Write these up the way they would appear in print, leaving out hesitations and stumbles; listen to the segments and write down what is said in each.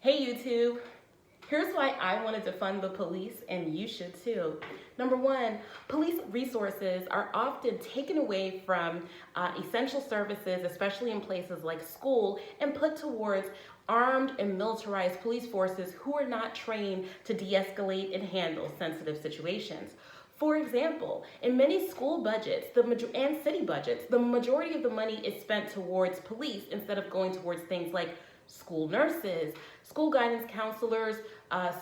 Hey YouTube, here's why I want to defund the police and you should too. Number one, police resources are often taken away from essential services, especially in places like school, and put towards armed and militarized police forces who are not trained to de-escalate and handle sensitive situations. For example, in many school budgets and city budgets, the majority of the money is spent towards police instead of going towards things like school nurses, school guidance counselors,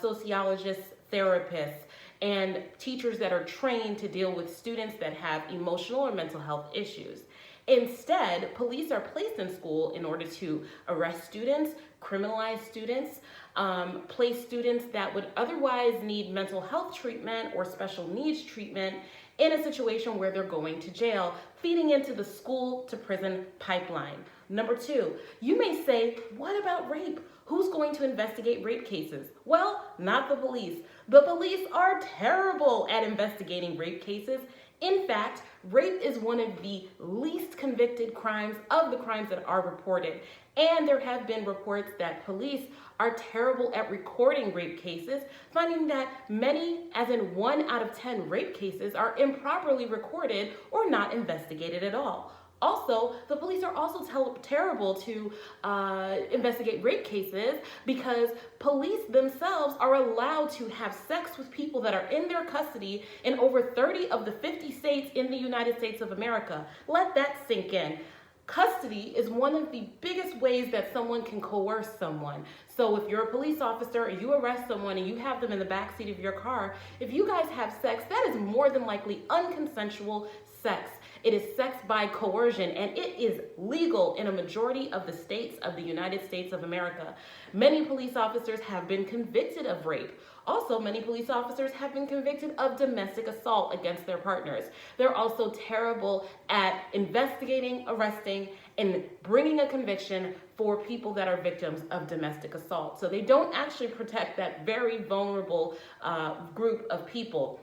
sociologists, therapists, and teachers that are trained to deal with students that have emotional or mental health issues. Instead, police are placed in school in order to arrest students, criminalize students, place students that would otherwise need mental health treatment or special needs treatment in a situation where they're going to jail, feeding into the school to prison pipeline. Number two, you may say, what about rape? Who's going to investigate rape cases? Well, not the police. The police are terrible at investigating rape cases. In fact, rape is one of the least convicted crimes of the crimes that are reported. And there have been reports that police are terrible at recording rape cases, finding that many, as in 1 out of 10 rape cases, are improperly recorded or not investigated at all. Also, the police are also terrible to investigate rape cases because police themselves are allowed to have sex with people that are in their custody in over 30 of the 50 states in the United States of America. Let that sink in. Custody is one of the biggest ways that someone can coerce someone. So if you're a police officer and you arrest someone and you have them in the backseat of your car, if you guys have sex, that is more than likely unconsensual sex. It is sex by coercion, and it is legal in a majority of the states of the United States of America. Many police officers have been convicted of rape. Also, many police officers have been convicted of domestic assault against their partners. They're also terrible at investigating, arresting, and bringing a conviction for people that are victims of domestic assault. So they don't actually protect that very vulnerable group of people.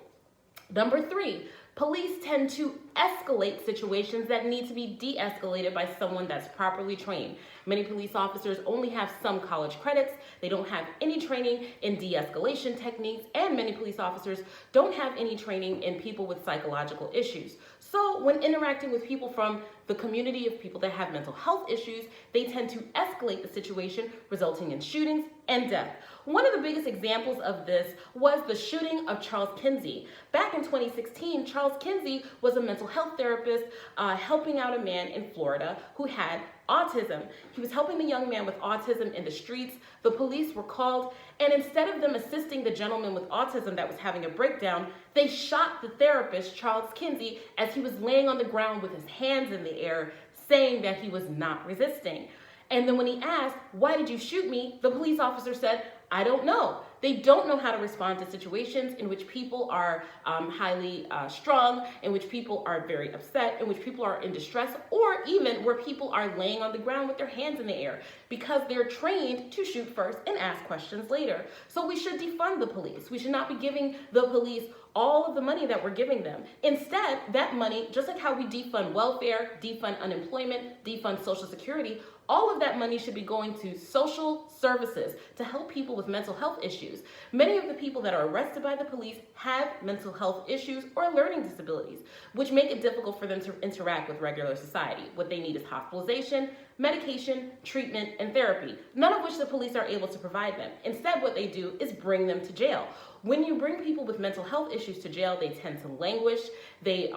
Number three, police tend to escalate situations that need to be de-escalated by someone that's properly trained. Many police officers only have some college credits, they don't have any training in de-escalation techniques, and many police officers don't have any training in people with psychological issues. So when interacting with people from the community of people that have mental health issues, they tend to escalate the situation, resulting in shootings and death. One of the biggest examples of this was the shooting of Charles Kinsey. Back in 2016, Charles Kinsey was a mental health therapist helping out a man in Florida who had autism. He was helping the young man with autism in the streets. The police were called, and instead of them assisting the gentleman with autism that was having a breakdown, they shot the therapist, Charles Kinsey, as he was laying on the ground with his hands in the air, saying that he was not resisting. And then when he asked, "Why did you shoot me?" the police officer said, "I don't know." They don't know how to respond to situations in which people are highly strung, in which people are very upset, in which people are in distress, or even where people are laying on the ground with their hands in the air, because they're trained to shoot first and ask questions later. So we should defund the police. We should not be giving the police all of the money that we're giving them. Instead, that money, just like how we defund welfare, defund unemployment, defund Social Security, all of that money should be going to social services to help people with mental health issues. Many of the people that are arrested by the police have mental health issues or learning disabilities, which make it difficult for them to interact with regular society. What they need is hospitalization, medication, treatment, and therapy, none of which the police are able to provide them. Instead, what they do is bring them to jail. When you bring people with mental health issues to jail, they tend to languish, they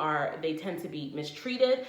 tend to be mistreated,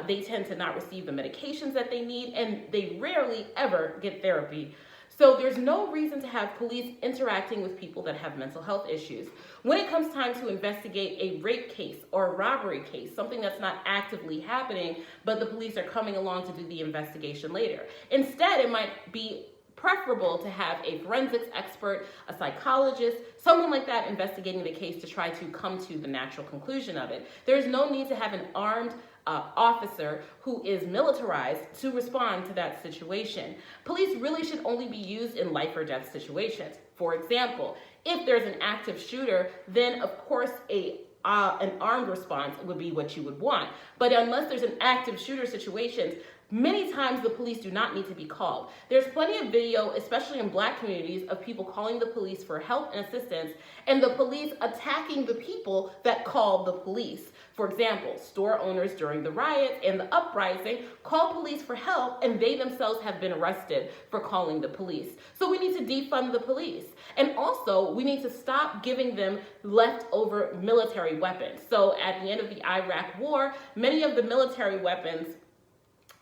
they tend to not receive the medications that they need, and they rarely ever get therapy. So there's no reason to have police interacting with people that have mental health issues. When it comes time to investigate a rape case or a robbery case, something that's not actively happening, but the police are coming along to do the investigation later. Instead, it might be preferable to have a forensics expert, a psychologist, someone like that investigating the case to try to come to the natural conclusion of it. There's no need to have an armed officer who is militarized to respond to that situation. Police really should only be used in life or death situations. For example, if there's an active shooter, then of course an armed response would be what you would want. But unless there's an active shooter situation, Many times the police do not need to be called. There's plenty of video, especially in Black communities, of people calling the police for help and assistance, and the police attacking the people that called the police. For example, store owners during the riots and the uprising called police for help, and they themselves have been arrested for calling the police. So we need to defund the police. And also, we need to stop giving them leftover military weapons. So at the end of the Iraq War, many of the military weapons,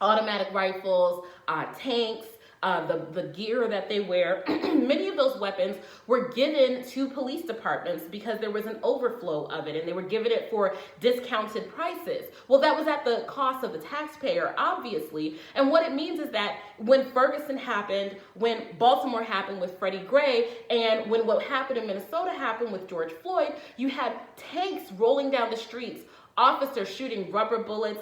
automatic rifles, tanks, the gear that they wear, many of those weapons were given to police departments because there was an overflow of it, and they were given it for discounted prices. Well, that was at the cost of the taxpayer, obviously. And what it means is that when Ferguson happened, when Baltimore happened with Freddie Gray, and when what happened in Minnesota happened with George Floyd, you had tanks rolling down the streets, officers shooting rubber bullets,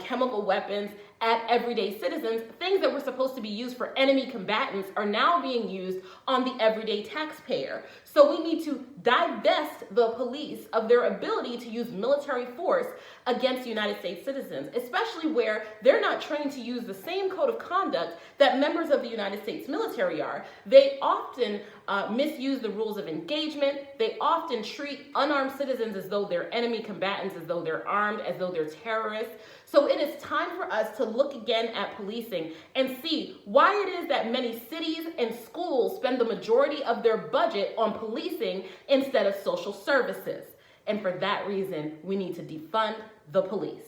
chemical weapons at everyday citizens. Things that were supposed to be used for enemy combatants are now being used on the everyday taxpayer. So we need to divest the police of their ability to use military force against United States citizens, especially where they're not trained to use the same code of conduct that members of the United States military are. They often misuse the rules of engagement. They often treat unarmed citizens as though they're enemy combatants, as though they're armed, as though they're terrorists. So it is time for us to look again at policing and see why it is that many cities and schools spend the majority of their budget on policing instead of social services. And for that reason, we need to defund the police.